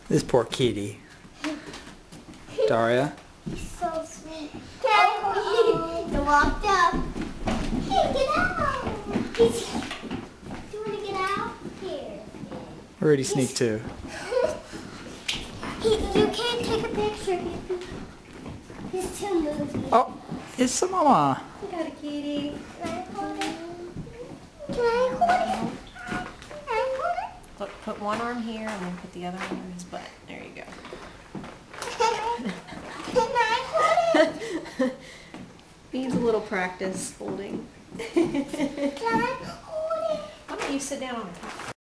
This poor kitty. Daria. He's so sweet. Oh, he walked up. Hey, get out. Do you want to get out? Here. Where'd he sneak to? You can't take a picture. He's too moving. Oh, it's the mama. You got a kitty. Can I hold it? Can I hold it? Can I hold it? Look, put one arm here and then put the other arm on his butt. There you go. Can I hold it? Needs a little practice holding. Can I hold it? Why don't you sit down on the couch?